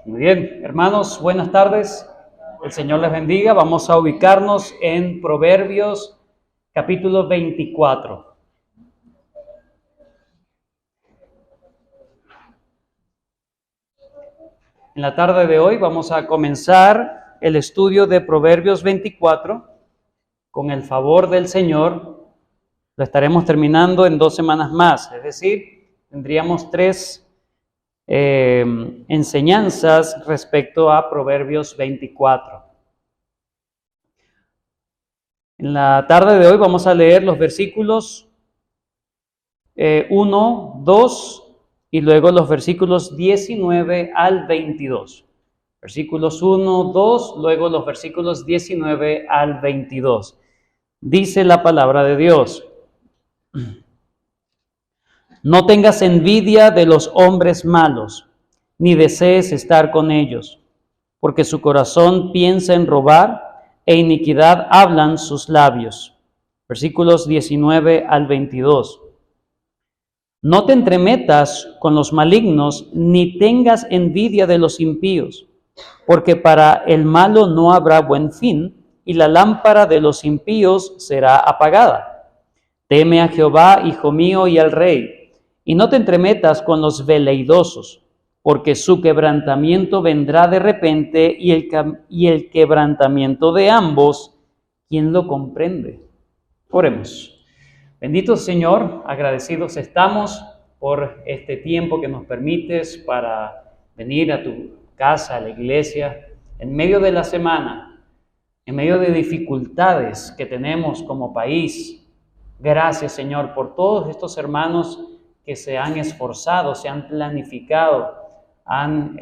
Muy bien, hermanos, buenas tardes. El Señor les bendiga. Vamos a ubicarnos en Proverbios capítulo 24. En la tarde de hoy vamos a comenzar el estudio de Proverbios 24. Con el favor del Señor, lo estaremos terminando en 2 semanas más. Es decir, tendríamos 3 enseñanzas respecto a Proverbios 24. En la tarde de hoy vamos a leer los versículos 1, 2 y luego los versículos 19 al 22. Versículos 1, 2, luego los versículos 19 al 22. Dice la palabra de Dios: No tengas envidia de los hombres malos, ni desees estar con ellos, porque su corazón piensa en robar, e iniquidad hablan sus labios. Versículos 19 al 22. No te entremetas con los malignos, ni tengas envidia de los impíos, porque para el malo no habrá buen fin, y la lámpara de los impíos será apagada. Teme a Jehová, hijo mío, y al rey, y no te entremetas con los veleidosos, porque su quebrantamiento vendrá de repente, y el quebrantamiento de ambos, ¿quién lo comprende? Oremos. Bendito Señor, agradecidos estamos por este tiempo que nos permites para venir a tu casa, a la iglesia, en medio de la semana, en medio de dificultades que tenemos como país. Gracias, Señor, por todos estos hermanos que se han esforzado, se han planificado, han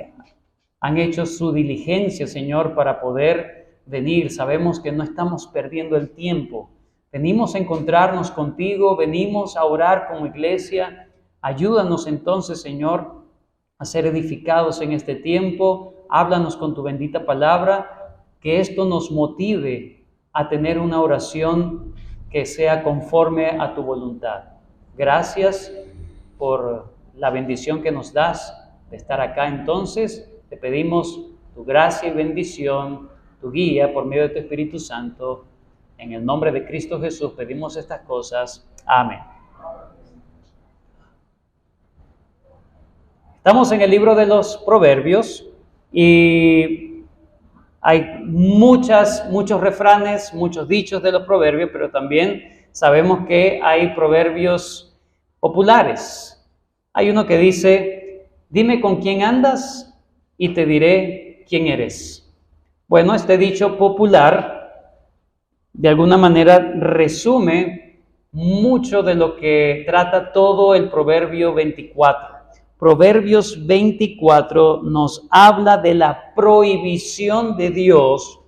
hecho su diligencia, Señor, para poder venir. Sabemos que no estamos perdiendo el tiempo. Venimos a encontrarnos contigo, venimos a orar como iglesia. Ayúdanos entonces, Señor, a ser edificados en este tiempo. Háblanos con tu bendita palabra, que esto nos motive a tener una oración que sea conforme a tu voluntad. Gracias por la bendición que nos das de estar acá. Entonces, te pedimos tu gracia y bendición, tu guía por medio de tu Espíritu Santo. En el nombre de Cristo Jesús pedimos estas cosas. Amén. Estamos en el libro de los Proverbios y hay muchos refranes, muchos dichos de los proverbios, pero también sabemos que hay proverbios populares. Hay uno que dice: dime con quién andas y te diré quién eres. Bueno, este dicho popular de alguna manera resume mucho de lo que trata todo el Proverbio 24. Proverbios 24 nos habla de la prohibición de Dios,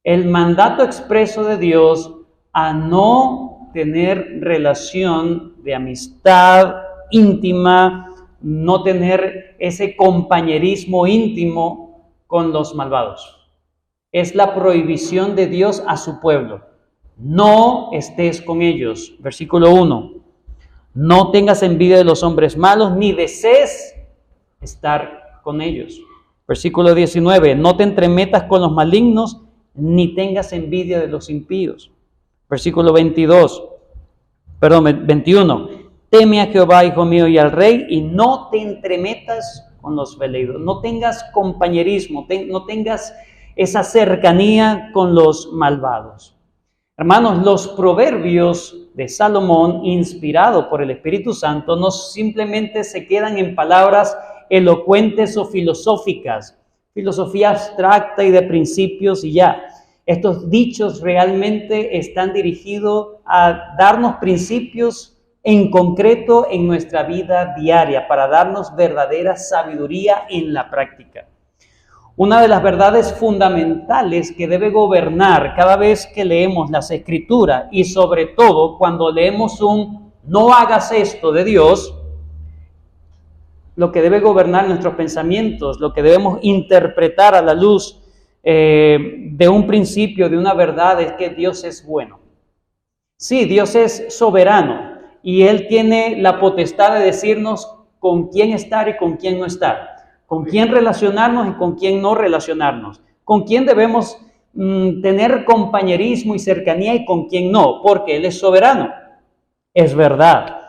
el mandato expreso de Dios a no tener relación de amistad íntima, no tener ese compañerismo íntimo con los malvados. Es la prohibición de Dios a su pueblo. No estés con ellos. Versículo 1. No tengas envidia de los hombres malos, ni desees estar con ellos. Versículo 19. No te entremetas con los malignos, ni tengas envidia de los impíos. Versículo 21. Teme a Jehová, hijo mío, y al rey, y no te entremetas con los veleidos. No tengas compañerismo, no tengas esa cercanía con los malvados. Hermanos, los proverbios de Salomón, inspirados por el Espíritu Santo, no simplemente se quedan en palabras elocuentes o filosóficas, filosofía abstracta y de principios y ya. Estos dichos realmente están dirigidos a darnos principios en concreto en nuestra vida diaria, para darnos verdadera sabiduría en la práctica. Una de las verdades fundamentales que debe gobernar cada vez que leemos las Escrituras, y sobre todo cuando leemos un "no hagas esto" de Dios, lo que debe gobernar nuestros pensamientos, lo que debemos interpretar a la luz de un principio, de una verdad, es que Dios es bueno. Sí, Dios es soberano y Él tiene la potestad de decirnos con quién estar y con quién no estar. con quién relacionarnos y con quién no relacionarnos, con quién debemos tener compañerismo y cercanía y con quién no, porque Él es soberano, es verdad.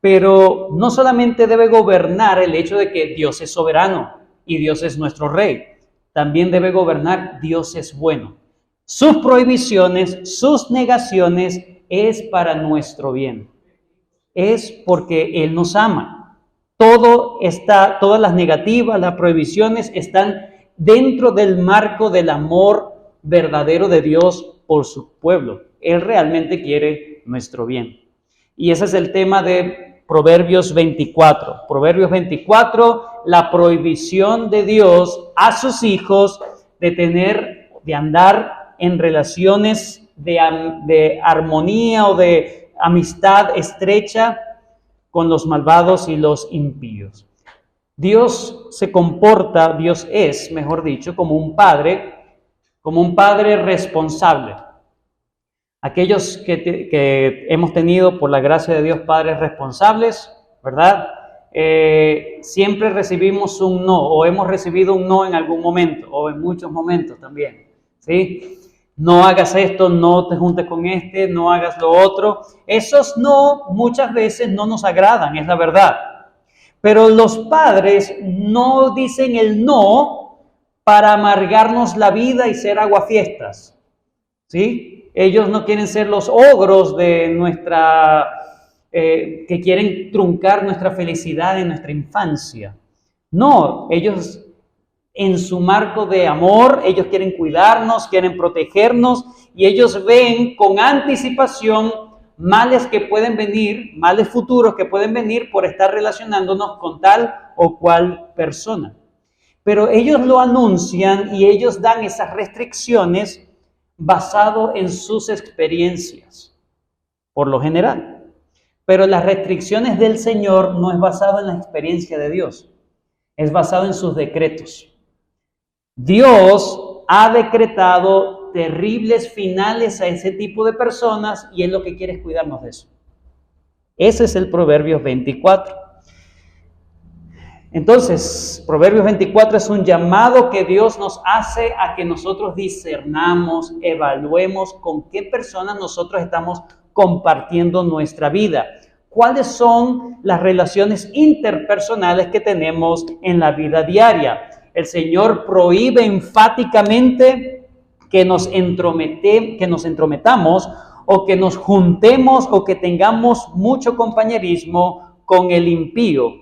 Pero no solamente debe gobernar el hecho de que Dios es soberano y Dios es nuestro rey, también debe gobernar Dios es bueno. Sus prohibiciones, sus negaciones es para nuestro bien. Es porque Él nos ama. Todas las negativas, las prohibiciones están dentro del marco del amor verdadero de Dios por su pueblo. Él realmente quiere nuestro bien. Y ese es el tema de Proverbios 24. Proverbios 24, la prohibición de Dios a sus hijos de andar en relaciones de armonía o de amistad estrecha con los malvados y los impíos. Dios es, mejor dicho, como un padre responsable. Aquellos que hemos tenido, por la gracia de Dios, padres responsables, ¿verdad? Siempre recibimos un no, o hemos recibido un no en algún momento, o en muchos momentos también, ¿sí? No hagas esto, no te juntes con este, no hagas lo otro. Esos no muchas veces no nos agradan, es la verdad. Pero los padres no dicen el no para amargarnos la vida y ser aguafiestas, ¿sí? Ellos no quieren ser los ogros de que quieren truncar nuestra felicidad en nuestra infancia. No, ellos en su marco de amor, ellos quieren cuidarnos, quieren protegernos y ellos ven con anticipación males futuros que pueden venir por estar relacionándonos con tal o cual persona. Pero ellos lo anuncian y ellos dan esas restricciones basado en sus experiencias, por lo general. Pero las restricciones del Señor no es basado en la experiencia de Dios, es basado en sus decretos. Dios ha decretado terribles finales a ese tipo de personas y Él lo que quiere es cuidarnos de eso. Ese es el Proverbios 24. Entonces, Proverbios 24 es un llamado que Dios nos hace a que nosotros discernamos, evaluemos con qué personas nosotros estamos compartiendo nuestra vida. ¿Cuáles son las relaciones interpersonales que tenemos en la vida diaria? El Señor prohíbe enfáticamente que nos entrometamos o que nos juntemos o que tengamos mucho compañerismo con el impío.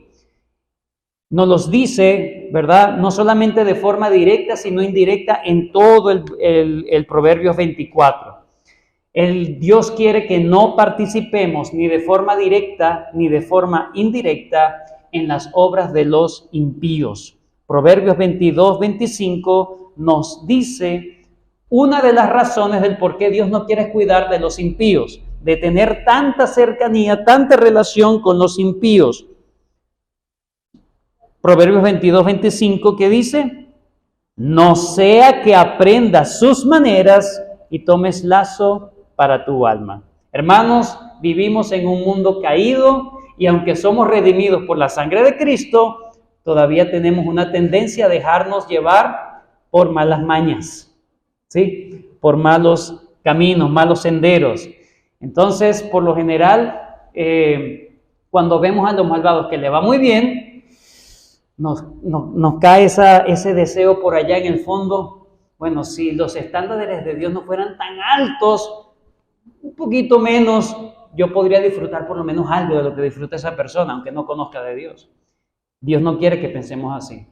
Nos los dice, ¿verdad? No solamente de forma directa, sino indirecta en todo el Proverbios 24. Dios quiere que no participemos ni de forma directa ni de forma indirecta en las obras de los impíos. Proverbios 22, 25 nos dice una de las razones del por qué Dios no quiere cuidar de los impíos, de tener tanta cercanía, tanta relación con los impíos. Proverbios 22, 25 que dice: no sea que aprendas sus maneras y tomes lazo para tu alma. Hermanos, vivimos en un mundo caído y aunque somos redimidos por la sangre de Cristo, todavía tenemos una tendencia a dejarnos llevar por malas mañas, ¿sí? Por malos caminos, malos senderos. Entonces, por lo general, cuando vemos a los malvados que le va muy bien, nos cae ese deseo por allá en el fondo. Bueno, si los estándares de Dios no fueran tan altos, un poquito menos, yo podría disfrutar por lo menos algo de lo que disfruta esa persona, aunque no conozca de Dios. Dios no quiere que pensemos así.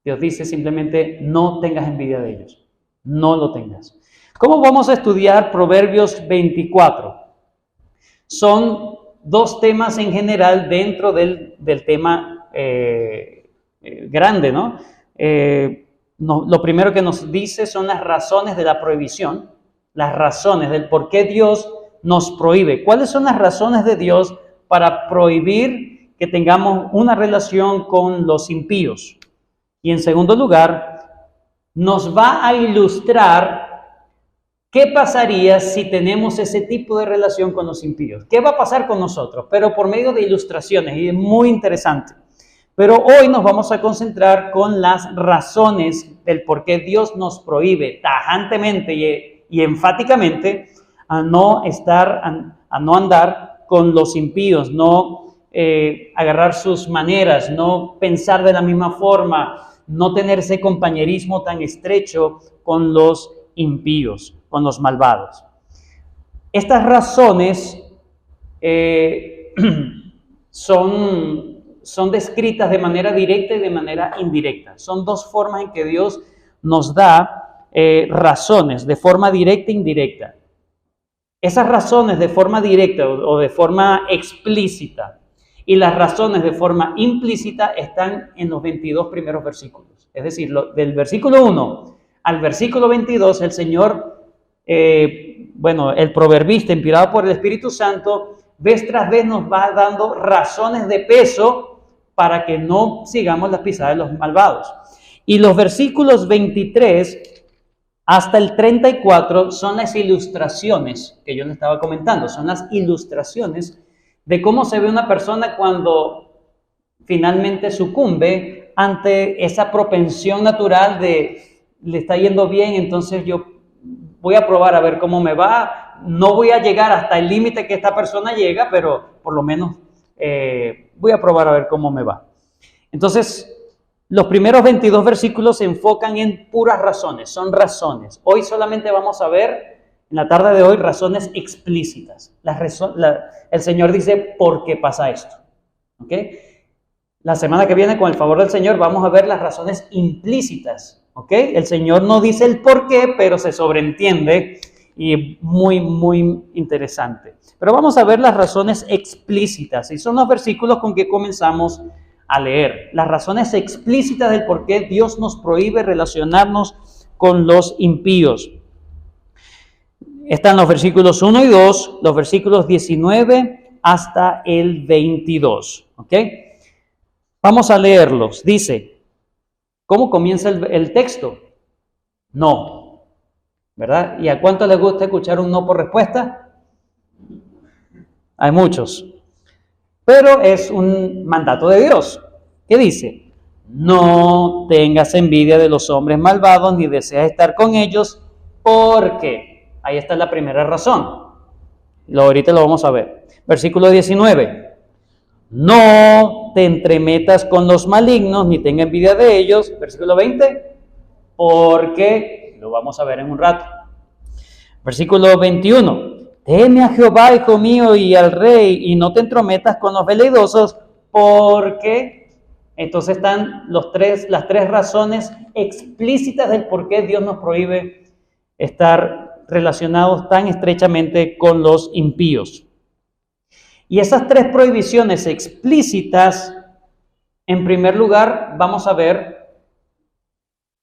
Dios dice simplemente: no tengas envidia de ellos. No lo tengas. ¿Cómo vamos a estudiar Proverbios 24? Son dos temas en general dentro del tema grande, ¿no? Lo primero que nos dice son las razones de la prohibición, las razones del por qué Dios nos prohíbe. ¿Cuáles son las razones de Dios para prohibir que tengamos una relación con los impíos? Y en segundo lugar, nos va a ilustrar qué pasaría si tenemos ese tipo de relación con los impíos. ¿Qué va a pasar con nosotros? Pero por medio de ilustraciones, y es muy interesante. Pero hoy nos vamos a concentrar con las razones del por qué Dios nos prohíbe tajantemente y enfáticamente a no andar con los impíos, no agarrar sus maneras, no pensar de la misma forma, no tener ese compañerismo tan estrecho con los impíos, con los malvados. Estas razones son descritas de manera directa y de manera indirecta. Son dos formas en que Dios nos da razones, de forma directa e indirecta. Esas razones de forma directa o de forma explícita y las razones de forma implícita están en los 22 primeros versículos. Es decir, del versículo 1 al versículo 22, el Señor, el proverbista, inspirado por el Espíritu Santo, vez tras vez nos va dando razones de peso para que no sigamos las pisadas de los malvados. Y los versículos 23 hasta el 34 son las ilustraciones que yo les estaba comentando, son las ilustraciones de cómo se ve una persona cuando finalmente sucumbe ante esa propensión natural de le está yendo bien, entonces yo voy a probar a ver cómo me va. No voy a llegar hasta el límite que esta persona llega, pero por lo menos voy a probar a ver cómo me va. Entonces, los primeros 22 versículos se enfocan en puras razones, son razones. Hoy solamente vamos a ver, en la tarde de hoy, razones explícitas. El Señor dice, ¿por qué pasa esto? ¿Ok? La semana que viene, con el favor del Señor, vamos a ver las razones implícitas. ¿Ok? El Señor no dice el por qué, pero se sobreentiende y muy, muy interesante. Pero vamos a ver las razones explícitas y son los versículos con que comenzamos a leer. Las razones explícitas del por qué Dios nos prohíbe relacionarnos con los impíos. Están los versículos 1 y 2, los versículos 19 hasta el 22. ¿Ok? Vamos a leerlos. Dice, ¿cómo comienza el texto? No, ¿verdad? ¿Y a cuánto les gusta escuchar un no por respuesta? Hay muchos. Pero es un mandato de Dios. ¿Qué dice? No tengas envidia de los hombres malvados ni deseas estar con ellos, porque ahí está la primera razón. Ahorita lo vamos a ver. Versículo 19. No te entremetas con los malignos ni tengas envidia de ellos. Versículo 20. Porque, lo vamos a ver en un rato. Versículo 21. Teme a Jehová, hijo mío, y al rey, y no te entrometas con los veleidosos, porque entonces están las tres razones explícitas del por qué Dios nos prohíbe estar relacionados tan estrechamente con los impíos. Y esas tres prohibiciones explícitas, en primer lugar, vamos a ver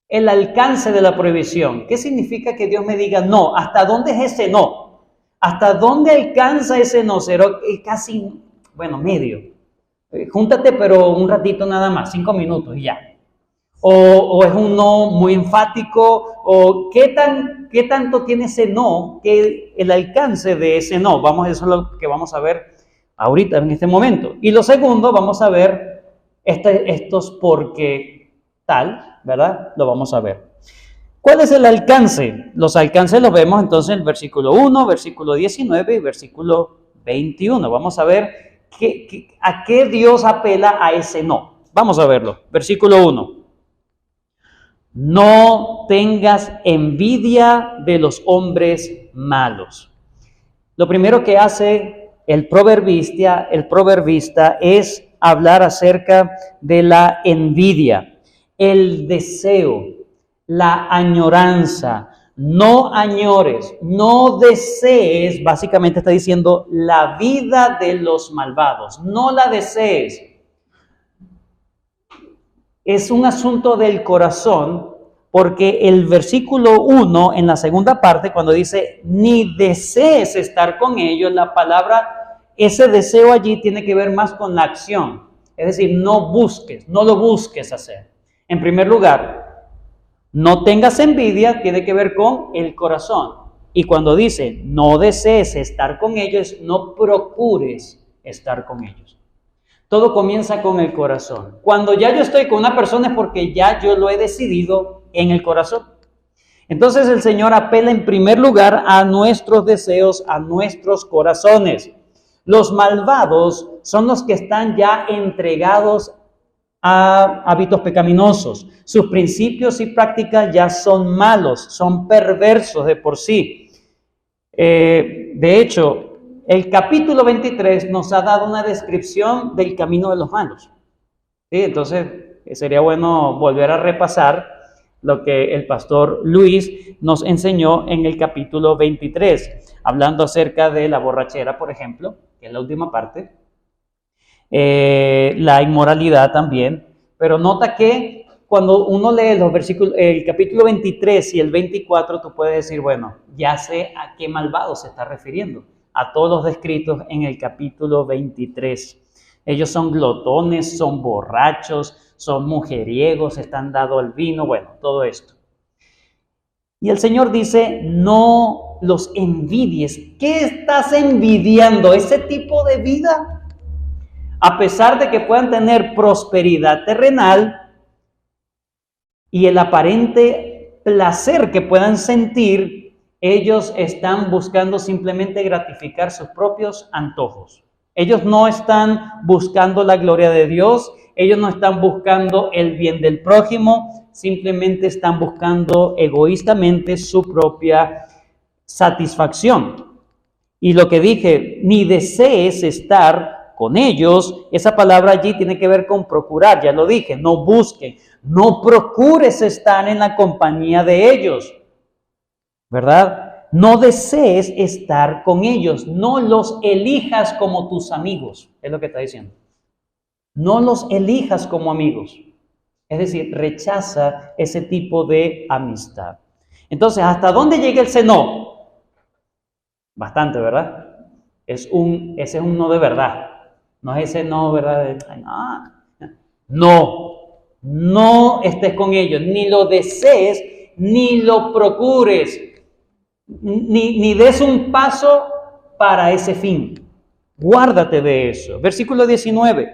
el alcance de la prohibición. ¿Qué significa que Dios me diga no? ¿Hasta dónde es ese no? ¿Hasta dónde alcanza ese no? Será casi, medio. Júntate, pero un ratito nada más, 5 minutos y ya. O es un no muy enfático, o ¿qué tanto tiene ese no? Que el alcance de ese no. Eso es lo que vamos a ver ahorita, en este momento. Y lo segundo, vamos a ver estos porque tal, ¿verdad? Lo vamos a ver. ¿Cuál es el alcance? Los alcances los vemos entonces en el versículo 1, versículo 19 y versículo 21. Vamos a ver a qué Dios apela a ese no. Vamos a verlo. Versículo 1. No tengas envidia de los hombres malos. Lo primero que hace el proverbista es hablar acerca de la envidia, el deseo, la añoranza. No añores, no desees, básicamente está diciendo la vida de los malvados, no la desees. Es un asunto del corazón, porque el versículo 1, en la segunda parte, cuando dice ni desees estar con ellos, la palabra, ese deseo allí tiene que ver más con la acción. Es decir, no lo busques hacer. En primer lugar, no tengas envidia, tiene que ver con el corazón. Y cuando dice no desees estar con ellos, no procures estar con ellos. Todo comienza con el corazón. Cuando ya yo estoy con una persona es porque ya yo lo he decidido en el corazón. Entonces el Señor apela en primer lugar a nuestros deseos, a nuestros corazones. Los malvados son los que están ya entregados a hábitos pecaminosos. Sus principios y prácticas ya son malos, son perversos de por sí. De hecho, el capítulo 23 nos ha dado una descripción del camino de los malos. ¿Sí? Entonces, sería bueno volver a repasar lo que el pastor Luis nos enseñó en el capítulo 23, hablando acerca de la borrachera, por ejemplo, que es la última parte, la inmoralidad también, pero nota que cuando uno lee los versículos, el capítulo 23 y el 24, tú puedes decir, bueno, ya sé a qué malvado se está refiriendo, a todos los descritos en el capítulo 23. Ellos son glotones, son borrachos, son mujeriegos, están dados al vino, bueno, todo esto. Y el Señor dice, no los envidies. ¿Qué estás envidiando? ¿Ese tipo de vida? A pesar de que puedan tener prosperidad terrenal y el aparente placer que puedan sentir, ellos están buscando simplemente gratificar sus propios antojos. Ellos no están buscando la gloria de Dios, ellos no están buscando el bien del prójimo, simplemente están buscando egoístamente su propia satisfacción. Y lo que dije, ni desees estar con ellos, esa palabra allí tiene que ver con procurar, ya lo dije, no busque, no procures estar en la compañía de ellos, ¿verdad? No desees estar con ellos, no los elijas como tus amigos, es lo que está diciendo. No los elijas como amigos, es decir, rechaza ese tipo de amistad. Entonces, ¿hasta dónde llega el no? Bastante, ¿verdad? Ese es un no de verdad. No es ese no, ¿verdad? No estés con ellos, ni lo desees, ni lo procures, ni des un paso para ese fin. Guárdate de eso. Versículo 19.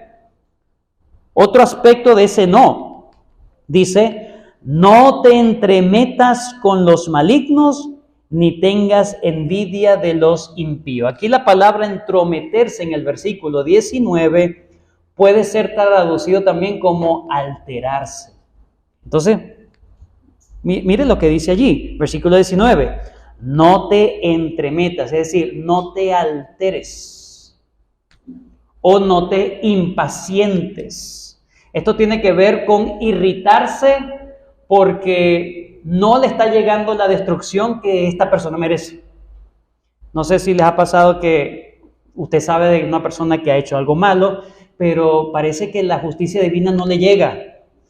Otro aspecto de ese no. Dice, no te entremetas con los malignos, ni tengas envidia de los impíos. Aquí la palabra entrometerse en el versículo 19 puede ser traducido también como alterarse. Entonces, mire lo que dice allí, versículo 19. No te entremetas, es decir, no te alteres o no te impacientes. Esto tiene que ver con irritarse porque no le está llegando la destrucción que esta persona merece. No sé si les ha pasado que usted sabe de una persona que ha hecho algo malo, pero parece que la justicia divina no le llega.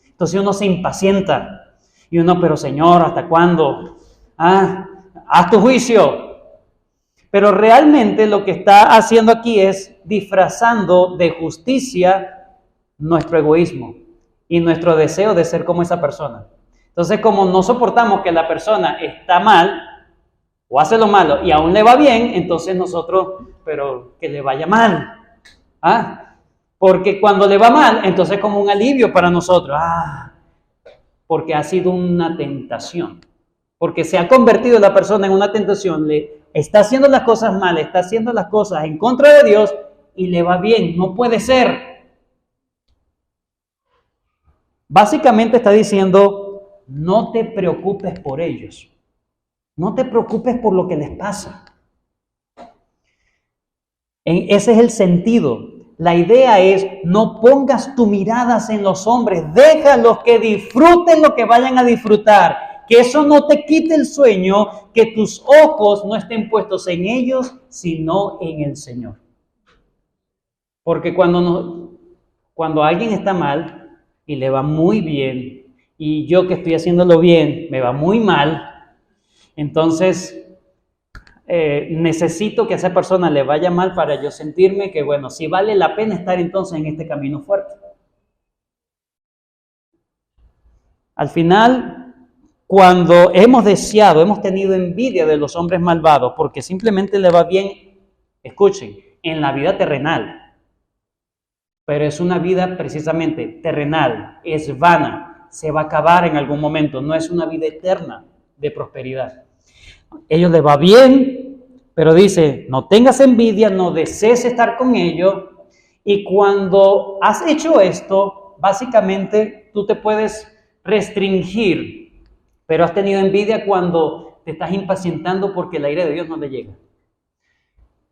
Entonces uno se impacienta y uno, pero Señor, ¿hasta cuándo? Haz tu juicio. Pero realmente lo que está haciendo aquí es disfrazando de justicia nuestro egoísmo y nuestro deseo de ser como esa persona. Entonces, como no soportamos que la persona está mal o hace lo malo y aún le va bien, entonces nosotros, pero que le vaya mal. Porque cuando le va mal, entonces es como un alivio para nosotros. Porque ha sido una tentación. Porque se ha convertido la persona en una tentación, le está haciendo las cosas mal, está haciendo las cosas en contra de Dios y le va bien. No puede ser. Básicamente está diciendo, no te preocupes por ellos. No te preocupes por lo que les pasa. Ese es el sentido. La idea es, no pongas tus miradas en los hombres, déjalos que disfruten lo que vayan a disfrutar. Que eso no te quite el sueño, que tus ojos no estén puestos en ellos, sino en el Señor. Porque cuando alguien está mal y le va muy bien, y yo que estoy haciéndolo bien, me va muy mal, entonces necesito que a esa persona le vaya mal para yo sentirme que, bueno, sí vale la pena estar entonces en este camino fuerte. Al final, cuando hemos tenido envidia de los hombres malvados, porque simplemente le va bien, escuchen, en la vida terrenal. pero es una vida precisamente terrenal, es vana, se va a acabar en algún momento, no es una vida eterna de prosperidad. Ellos les va bien, pero dice, no tengas envidia, no desees estar con ellos, y cuando has hecho esto, básicamente tú te puedes restringir, pero has tenido envidia cuando te estás impacientando porque la ira de Dios no le llega.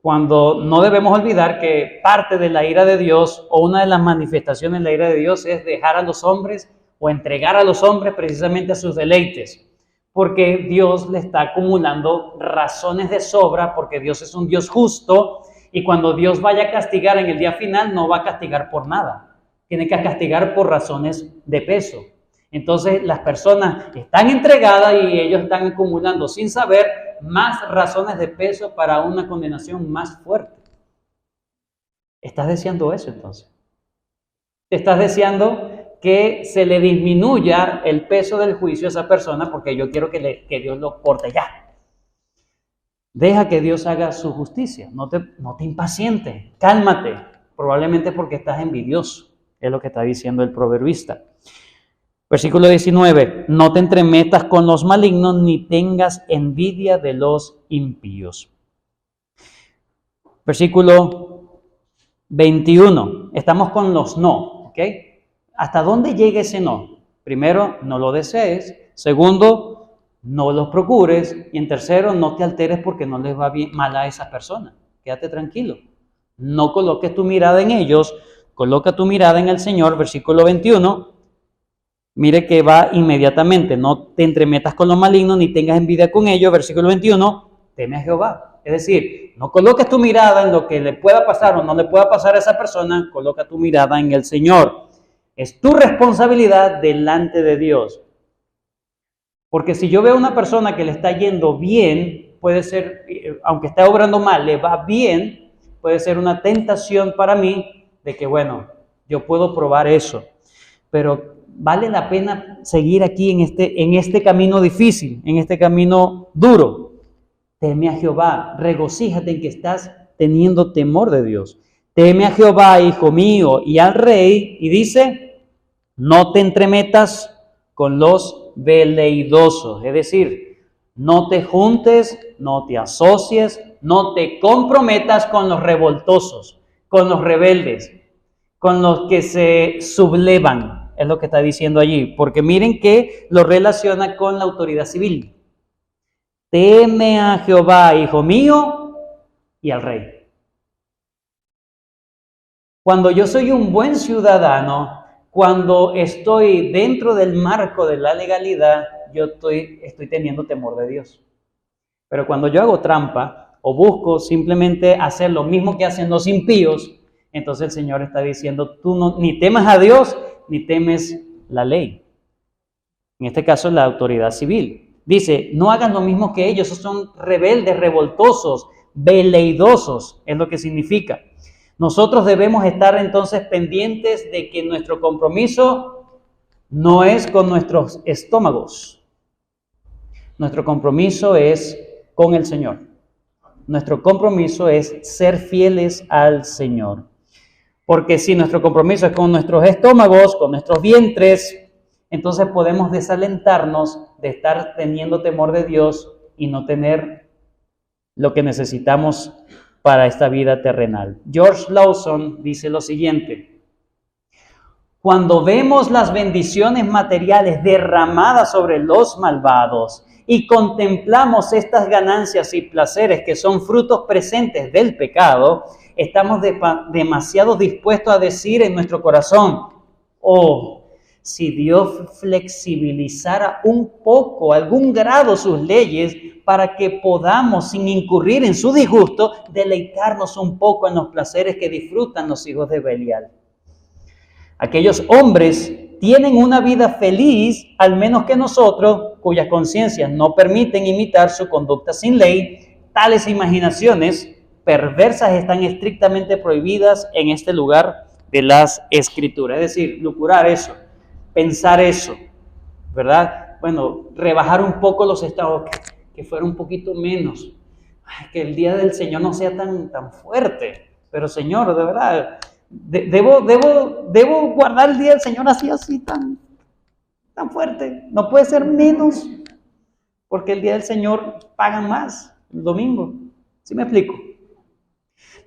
Cuando no debemos olvidar que parte de la ira de Dios o una de las manifestaciones de la ira de Dios es dejar a los hombres o entregar a los hombres precisamente a sus deleites, porque Dios le está acumulando razones de sobra, porque Dios es un Dios justo y cuando Dios vaya a castigar en el día final no va a castigar por nada, tiene que castigar por razones de peso. Entonces las personas están entregadas y ellos están acumulando sin saber más razones de peso para una condenación más fuerte. ¿Estás deseando eso entonces? ¿Estás deseando que se le disminuya el peso del juicio a esa persona porque yo quiero que Dios lo corte ya? Deja que Dios haga su justicia, no te impacientes, cálmate, probablemente porque estás envidioso, es lo que está diciendo el proverbista. Versículo 19, no te entremetas con los malignos ni tengas envidia de los impíos. Versículo 21, estamos con los no, ¿ok? ¿Hasta dónde llega ese no? Primero, no lo desees. Segundo, no los procures. Y en tercero, no te alteres porque no les va bien, mal a esas personas. Quédate tranquilo. No coloques tu mirada en ellos, coloca tu mirada en el Señor. Versículo 21. Mire que va inmediatamente, no te entremetas con los malignos ni tengas envidia con ellos. Versículo 21, teme a Jehová. Es decir, no coloques tu mirada en lo que le pueda pasar o no le pueda pasar a esa persona, coloca tu mirada en el Señor. Es tu responsabilidad delante de Dios. Porque si yo veo a una persona que le está yendo bien, puede ser, aunque está obrando mal, le va bien, puede ser una tentación para mí de que, bueno, yo puedo probar eso. Pero vale la pena seguir aquí en este camino difícil, en este camino duro. Teme a Jehová, regocíjate en que estás teniendo temor de Dios. Teme a Jehová, hijo mío, y al rey, y dice, no te entremetas con los veleidosos, es decir, no te juntes, no te asocies, no te comprometas con los revoltosos, con los rebeldes, con los que se sublevan. Es lo que está diciendo allí, porque miren que lo relaciona con la autoridad civil. Teme a Jehová, hijo mío, y al rey. Cuando yo soy un buen ciudadano, cuando estoy dentro del marco de la legalidad, yo estoy teniendo temor de Dios. Pero cuando yo hago trampa o busco simplemente hacer lo mismo que hacen los impíos, entonces el Señor está diciendo, tú no, ni temas a Dios, ni temes la ley. En este caso, la autoridad civil. Dice, no hagan lo mismo que ellos, esos son rebeldes, revoltosos, veleidosos, es lo que significa. Nosotros debemos estar entonces pendientes de que nuestro compromiso no es con nuestros estómagos. Nuestro compromiso es con el Señor. Nuestro compromiso es ser fieles al Señor. Porque si nuestro compromiso es con nuestros estómagos, con nuestros vientres, entonces podemos desalentarnos de estar teniendo temor de Dios y no tener lo que necesitamos para esta vida terrenal. George Lawson dice lo siguiente: cuando vemos las bendiciones materiales derramadas sobre los malvados y contemplamos estas ganancias y placeres que son frutos presentes del pecado, estamos demasiado dispuestos a decir en nuestro corazón, oh, si Dios flexibilizara un poco, algún grado sus leyes para que podamos, sin incurrir en su disgusto, deleitarnos un poco en los placeres que disfrutan los hijos de Belial. Aquellos hombres tienen una vida feliz, al menos que nosotros, cuyas conciencias no permiten imitar su conducta sin ley. Tales imaginaciones perversas están estrictamente prohibidas en este lugar de las Escrituras. Es decir, lucurar eso, pensar eso, ¿verdad? Bueno, rebajar un poco los estados, que fuera un poquito menos. Ay, que el día del Señor no sea tan fuerte. Pero Señor, de verdad, Debo guardar el día del Señor así, tan fuerte. No puede ser menos, porque el día del Señor pagan más, el domingo. ¿Sí me explico?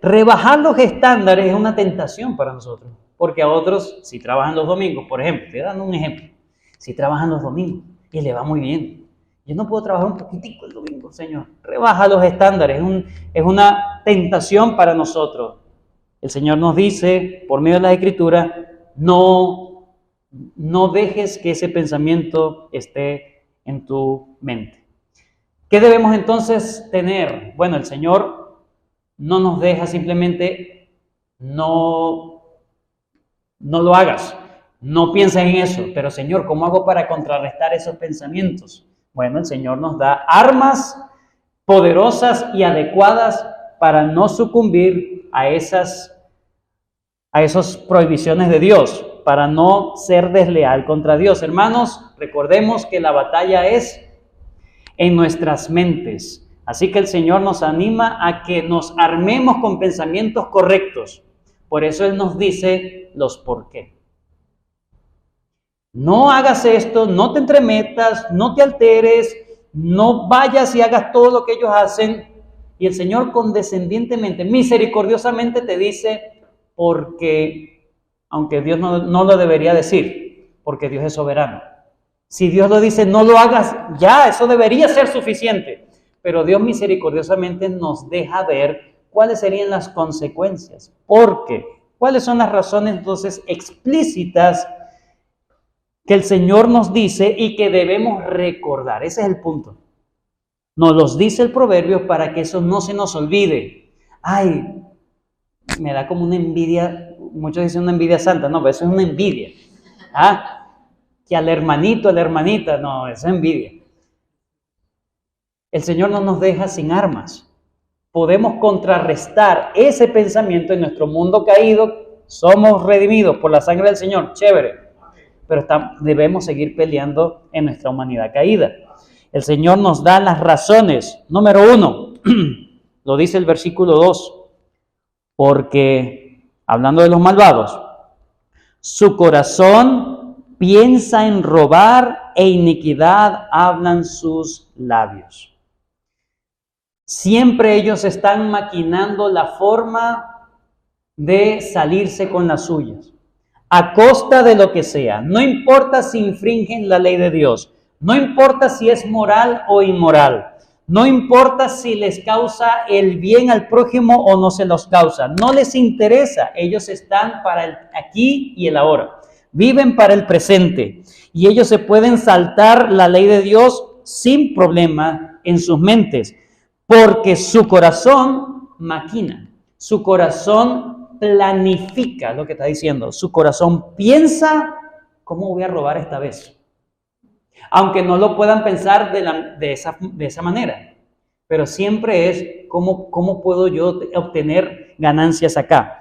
Rebajar los estándares es una tentación para nosotros, porque a otros, si trabajan los domingos, por ejemplo, te dando un ejemplo, si trabajan los domingos y le va muy bien, yo no puedo trabajar un poquitico el domingo, Señor. Rebaja los estándares, es una tentación para nosotros. El Señor nos dice, por medio de la Escritura, no dejes que ese pensamiento esté en tu mente. ¿Qué debemos entonces tener? Bueno, el Señor no nos deja simplemente, no lo hagas, no pienses en eso, pero Señor, ¿cómo hago para contrarrestar esos pensamientos? Bueno, el Señor nos da armas poderosas y adecuadas para no sucumbir a esas prohibiciones de Dios, para no ser desleal contra Dios. Hermanos, recordemos que la batalla es en nuestras mentes. Así que el Señor nos anima a que nos armemos con pensamientos correctos. Por eso Él nos dice los por qué. No hagas esto, no te entremetas, no te alteres, no vayas y hagas todo lo que ellos hacen. Y el Señor condescendientemente, misericordiosamente te dice, porque, aunque Dios no lo debería decir, porque Dios es soberano. Si Dios lo dice, no lo hagas, ya, eso debería ser suficiente. Pero Dios misericordiosamente nos deja ver cuáles serían las consecuencias. ¿Por qué? ¿Cuáles son las razones entonces explícitas que el Señor nos dice y que debemos recordar? Ese es el punto. Nos los dice el proverbio para que eso no se nos olvide. Ay, me da como una envidia, muchos dicen una envidia santa, no, pero eso es una envidia. Que al hermanito, a la hermanita, no, eso es envidia. El Señor no nos deja sin armas. Podemos contrarrestar ese pensamiento en nuestro mundo caído. Somos redimidos por la sangre del Señor, chévere. Pero debemos seguir peleando en nuestra humanidad caída. El Señor nos da las razones. Número 1, lo dice el versículo 2. Porque, hablando de los malvados, su corazón piensa en robar e iniquidad hablan sus labios. Siempre ellos están maquinando la forma de salirse con las suyas, a costa de lo que sea. No importa si infringen la ley de Dios, no importa si es moral o inmoral, no importa si les causa el bien al prójimo o no se los causa, no les interesa. Ellos están para el aquí y el ahora, viven para el presente y ellos se pueden saltar la ley de Dios sin problema en sus mentes. Porque su corazón maquina, su corazón planifica lo que está diciendo, su corazón piensa, ¿cómo voy a robar esta vez? Aunque no lo puedan pensar de esa manera, pero siempre es, ¿cómo puedo yo obtener ganancias acá?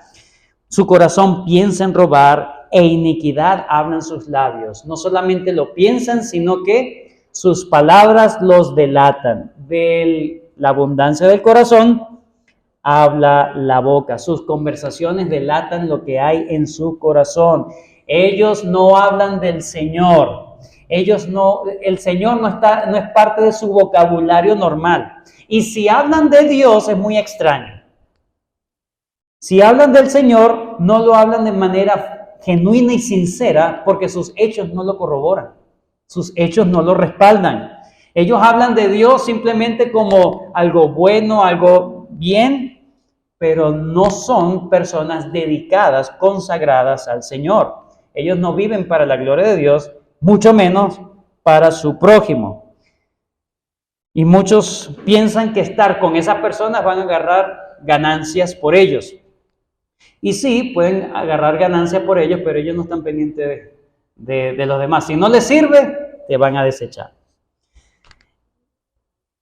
Su corazón piensa en robar e iniquidad hablan sus labios. No solamente lo piensan, sino que sus palabras los delatan. La abundancia del corazón habla la boca. Sus conversaciones delatan lo que hay en su corazón. Ellos no hablan del Señor. El Señor no es parte de su vocabulario normal. Y si hablan de Dios es muy extraño. Si hablan del Señor, no lo hablan de manera genuina y sincera porque sus hechos no lo corroboran. Sus hechos no lo respaldan. Ellos hablan de Dios simplemente como algo bueno, algo bien, pero no son personas dedicadas, consagradas al Señor. Ellos no viven para la gloria de Dios, mucho menos para su prójimo. Y muchos piensan que estar con esas personas van a agarrar ganancias por ellos. Y sí, pueden agarrar ganancias por ellos, pero ellos no están pendientes de los demás. Si no les sirve, te van a desechar.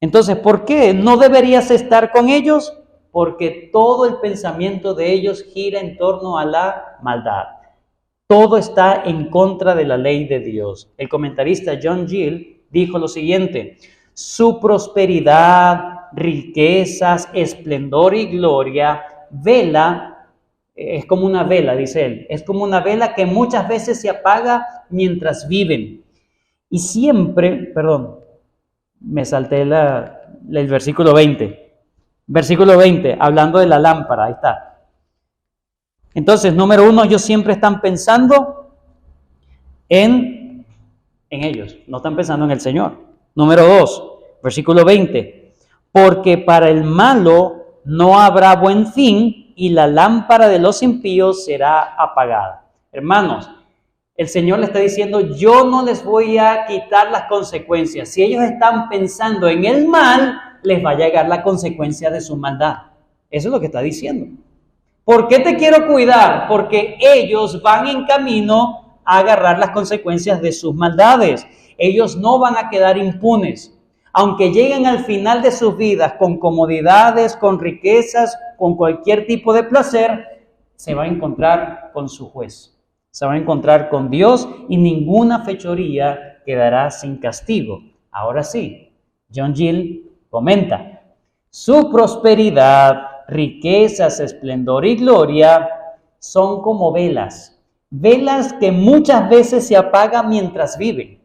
Entonces, ¿por qué no deberías estar con ellos? Porque todo el pensamiento de ellos gira en torno a la maldad. Todo está en contra de la ley de Dios. El comentarista John Gill dijo lo siguiente: su prosperidad, riquezas, esplendor y gloria vela es como una vela, dice él. Es como una vela que muchas veces se apaga mientras viven. Y siempre, perdón, me salté el versículo 20. Versículo 20, hablando de la lámpara, ahí está. Entonces, número 1, ellos siempre están pensando en ellos, no están pensando en el Señor. Número 2, versículo 20, porque para el malo no habrá buen fin y la lámpara de los impíos será apagada. Hermanos, el Señor le está diciendo, yo no les voy a quitar las consecuencias. Si ellos están pensando en el mal, les va a llegar la consecuencia de su maldad. Eso es lo que está diciendo. ¿Por qué te quiero cuidar? Porque ellos van en camino a agarrar las consecuencias de sus maldades. Ellos no van a quedar impunes. Aunque lleguen al final de sus vidas con comodidades, con riquezas, con cualquier tipo de placer, se va a encontrar con su juez. Se va a encontrar con Dios y ninguna fechoría quedará sin castigo. Ahora sí, John Gill comenta, su prosperidad, riquezas, esplendor y gloria son como velas, velas que muchas veces se apagan mientras viven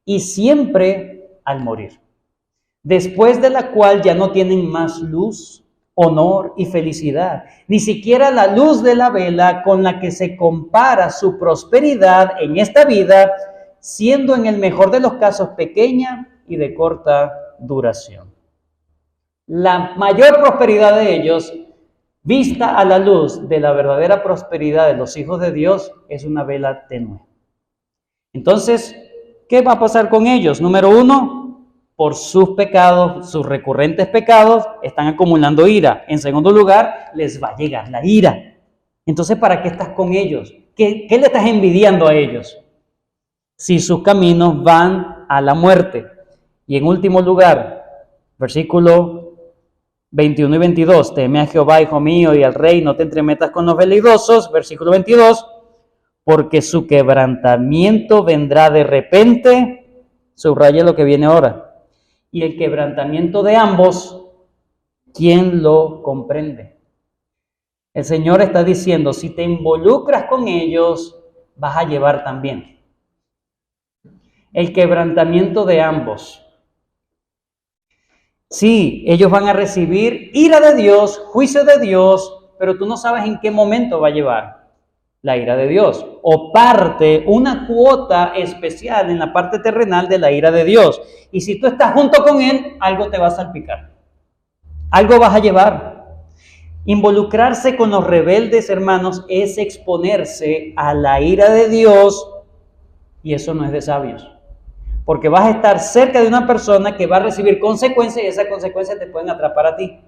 y siempre al morir, después de la cual ya no tienen más luz, honor y felicidad, ni siquiera la luz de la vela con la que se compara su prosperidad en esta vida, siendo en el mejor de los casos pequeña y de corta duración. La mayor prosperidad de ellos, vista a la luz de la verdadera prosperidad de los hijos de Dios, es una vela tenue. Entonces, ¿qué va a pasar con ellos? Número 1, por sus pecados, sus recurrentes pecados, están acumulando ira. En segundo lugar, les va a llegar la ira. Entonces, ¿para qué estás con ellos? ¿Qué le estás envidiando a ellos? Si sus caminos van a la muerte. Y en último lugar, versículo 21 y 22, teme a Jehová, hijo mío, y al rey, no te entremetas con los veleidosos. Versículo 22, porque su quebrantamiento vendrá de repente. Subraya lo que viene ahora. Y el quebrantamiento de ambos, ¿quién lo comprende? El Señor está diciendo, si te involucras con ellos, vas a llevar también el quebrantamiento de ambos. Sí, ellos van a recibir ira de Dios, juicio de Dios, pero tú no sabes en qué momento va a llevar la ira de Dios, o una cuota especial en la parte terrenal de la ira de Dios. Y si tú estás junto con Él, algo te va a salpicar, algo vas a llevar. Involucrarse con los rebeldes, hermanos, es exponerse a la ira de Dios, y eso no es de sabios, porque vas a estar cerca de una persona que va a recibir consecuencias y esas consecuencias te pueden atrapar a ti.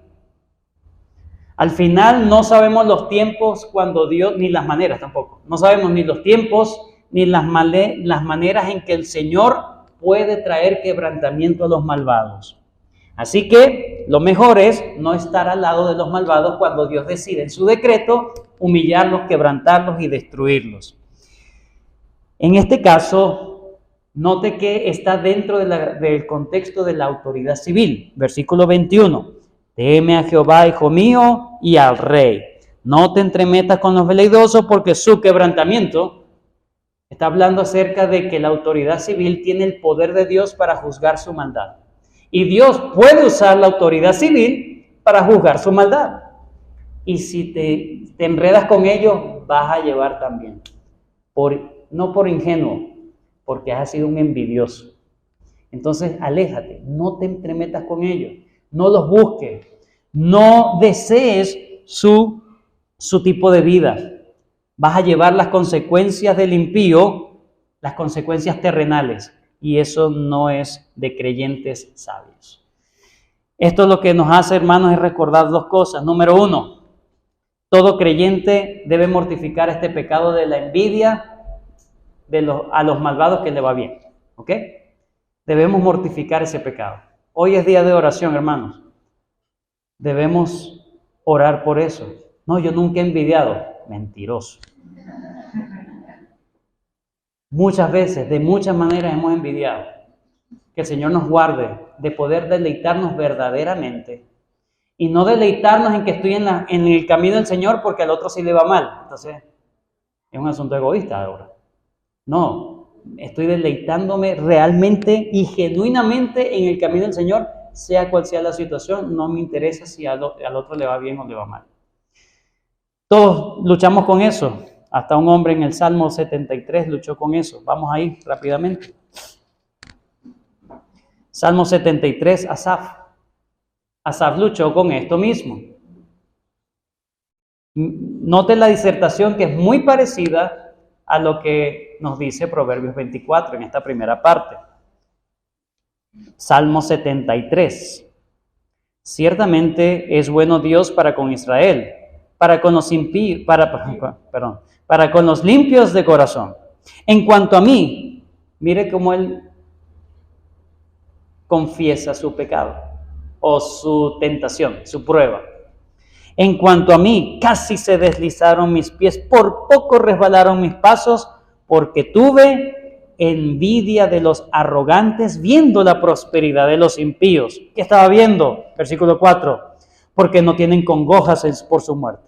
Al final no sabemos los tiempos cuando Dios, ni las maneras tampoco. No sabemos ni los tiempos, ni las maneras en que el Señor puede traer quebrantamiento a los malvados. Así que lo mejor es no estar al lado de los malvados cuando Dios decide en su decreto humillarlos, quebrantarlos y destruirlos. En este caso, note que está dentro del contexto de la autoridad civil. Versículo 21. Teme a Jehová, hijo mío, y al rey. No te entremetas con los veleidosos porque su quebrantamiento está hablando acerca de que la autoridad civil tiene el poder de Dios para juzgar su maldad. Y Dios puede usar la autoridad civil para juzgar su maldad. Y si te enredas con ellos, vas a llevar también. No por ingenuo, porque has sido un envidioso. Entonces, aléjate, no te entremetas con ellos. No los busques, no desees su tipo de vida. Vas a llevar las consecuencias del impío, las consecuencias terrenales, y eso no es de creyentes sabios. Esto lo que nos hace, hermanos, es recordar dos cosas. Número 1, todo creyente debe mortificar este pecado de la envidia a los malvados que le va bien. ¿Ok? Debemos mortificar ese pecado. Hoy es día de oración, hermanos. Debemos orar por eso. No, yo nunca he envidiado. Mentiroso. Muchas veces, de muchas maneras hemos envidiado. Que el Señor nos guarde de poder deleitarnos verdaderamente Y no deleitarnos en que estoy en el camino del Señor porque al otro sí le va mal. Entonces, es un asunto egoísta ahora. No, estoy deleitándome realmente y genuinamente en el camino del Señor, sea cual sea la situación. No me interesa si al otro le va bien o le va mal. Todos luchamos con eso. Hasta un hombre en el Salmo 73 luchó con eso. Vamos ahí rápidamente. Salmo 73, Asaf. Asaf luchó con esto mismo. Note la disertación que es muy parecida a lo que nos dice Proverbios 24 en esta primera parte. Salmo 73. Ciertamente es bueno Dios para con Israel, para con los impíos, para con los limpios de corazón. En cuanto a mí, mire cómo él confiesa su pecado o su tentación, su prueba. En cuanto a mí, casi se deslizaron mis pies, por poco resbalaron mis pasos, porque tuve envidia de los arrogantes, viendo la prosperidad de los impíos. ¿Qué estaba viendo? Versículo 4. Porque no tienen congojas por su muerte,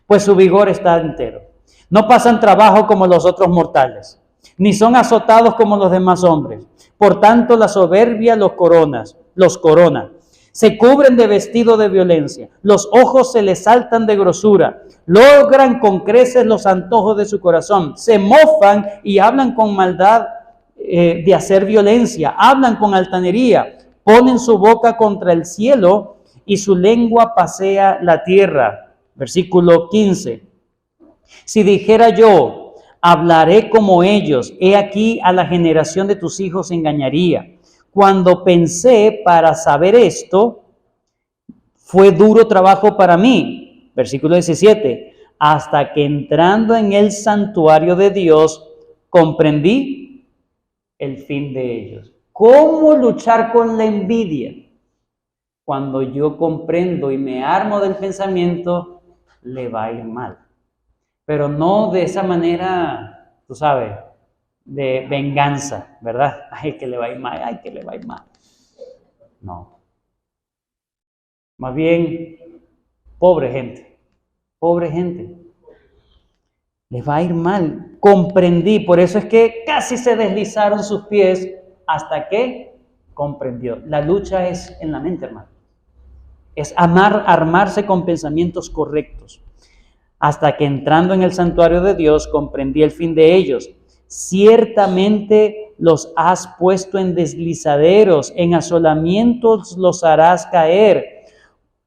pues su vigor está entero. No pasan trabajo como los otros mortales, ni son azotados como los demás hombres. Por tanto, la soberbia los corona. Se cubren de vestido de violencia, los ojos se les saltan de grosura, logran con creces los antojos de su corazón, se mofan y hablan con maldad de hacer violencia, hablan con altanería, ponen su boca contra el cielo y su lengua pasea la tierra. Versículo 15. Si dijera yo, hablaré como ellos, he aquí a la generación de tus hijos engañaría. Cuando pensé para saber esto, fue duro trabajo para mí. Versículo 17. Hasta que entrando en el santuario de Dios, comprendí el fin de ellos. ¿Cómo luchar con la envidia? Cuando yo comprendo y me armo del pensamiento, le va a ir mal. Pero no de esa manera, tú sabes, de venganza, ¿verdad? Ay, que le va a ir mal, ay, que le va a ir mal. No. Más bien, pobre gente, les va a ir mal. Comprendí, por eso es que casi se deslizaron sus pies hasta que comprendió. La lucha es en la mente, hermano. Es armarse con pensamientos correctos. Hasta que entrando en el santuario de Dios comprendí el fin de ellos. Ciertamente los has puesto en deslizaderos, en asolamientos los harás caer.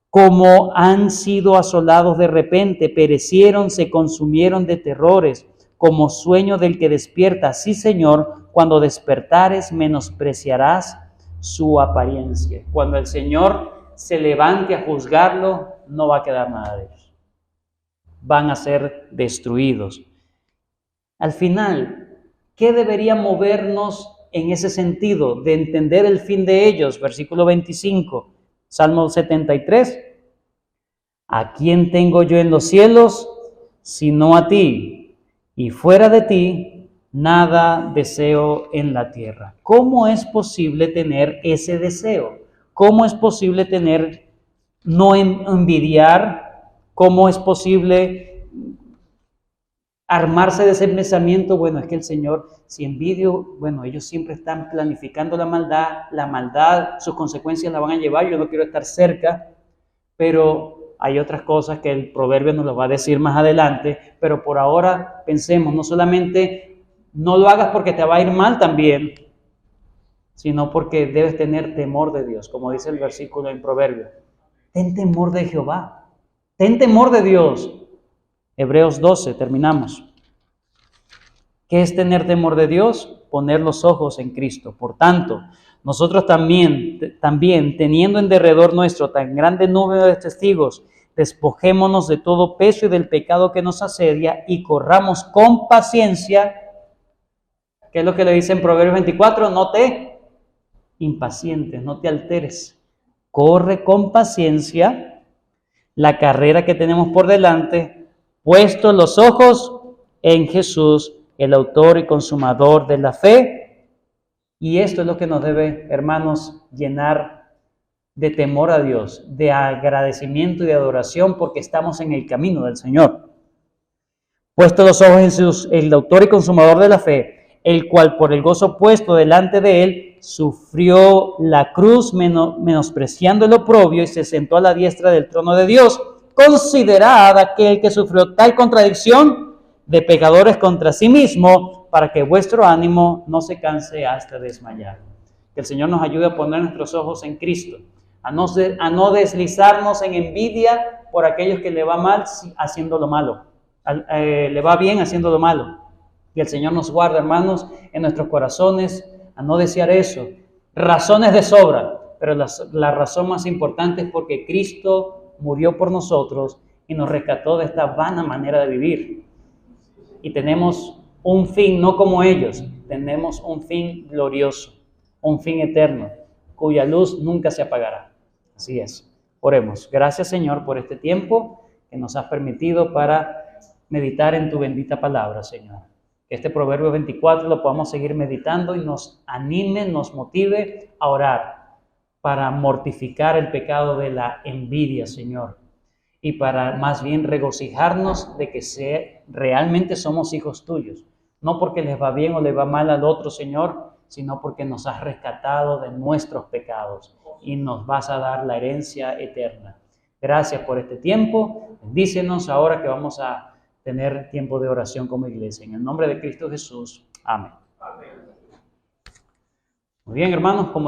Como han sido asolados de repente, perecieron, se consumieron de terrores, como sueño del que despierta. Sí, Señor, cuando despertares menospreciarás su apariencia. Cuando el Señor se levante a juzgarlo, no va a quedar nada de ellos. Van a ser destruidos. Al final, ¿qué debería movernos en ese sentido de entender el fin de ellos? Versículo 25, Salmo 73. ¿A quién tengo yo en los cielos sino a ti? Y fuera de ti, nada deseo en la tierra. ¿Cómo es posible tener ese deseo? ¿Cómo es posible no envidiar? ¿Cómo es posible armarse de ese pensamiento? Bueno, es que el Señor, si envidio, bueno, ellos siempre están planificando la maldad, sus consecuencias la van a llevar, yo no quiero estar cerca, pero hay otras cosas que el proverbio nos lo va a decir más adelante, pero por ahora pensemos, no solamente no lo hagas porque te va a ir mal también, sino porque debes tener temor de Dios, como dice el versículo en Proverbios. Ten temor de Jehová, ten temor de Dios. Hebreos 12, terminamos. ¿Qué es tener temor de Dios? Poner los ojos en Cristo. Por tanto, nosotros también, teniendo en derredor nuestro tan grande número de testigos, despojémonos de todo peso y del pecado que nos asedia y corramos con paciencia. ¿Qué es lo que le dice en Proverbios 24? No te impacientes, no te alteres. Corre con paciencia la carrera que tenemos por delante, puestos los ojos en Jesús, el autor y consumador de la fe. Y esto es lo que nos debe, hermanos, llenar de temor a Dios, de agradecimiento y de adoración porque estamos en el camino del Señor. Puesto los ojos en el autor y consumador de la fe, el cual por el gozo puesto delante de él, sufrió la cruz menospreciando el oprobio y se sentó a la diestra del trono de Dios. Considerad aquel que sufrió tal contradicción de pecadores contra sí mismo, para que vuestro ánimo no se canse hasta desmayar. Que el Señor nos ayude a poner nuestros ojos en Cristo, a no deslizarnos en envidia por aquellos que le va mal haciendo lo malo, le va bien haciendo lo malo. Y el Señor nos guarda, hermanos, en nuestros corazones a no desear eso. Razones de sobra, pero la razón más importante es porque Cristo murió por nosotros y nos rescató de esta vana manera de vivir. Y tenemos un fin, no como ellos, tenemos un fin glorioso, un fin eterno, cuya luz nunca se apagará. Así es. Oremos. Gracias, Señor, por este tiempo que nos has permitido para meditar en tu bendita palabra, Señor. Que este Proverbio 24 lo podamos seguir meditando y nos anime, nos motive a orar para mortificar el pecado de la envidia, Señor, y para más bien regocijarnos de que realmente somos hijos tuyos, no porque les va bien o les va mal al otro, Señor, sino porque nos has rescatado de nuestros pecados y nos vas a dar la herencia eterna. Gracias por este tiempo. Bendícenos ahora que vamos a tener tiempo de oración como iglesia. En el nombre de Cristo Jesús. Amén. Muy bien, hermanos, como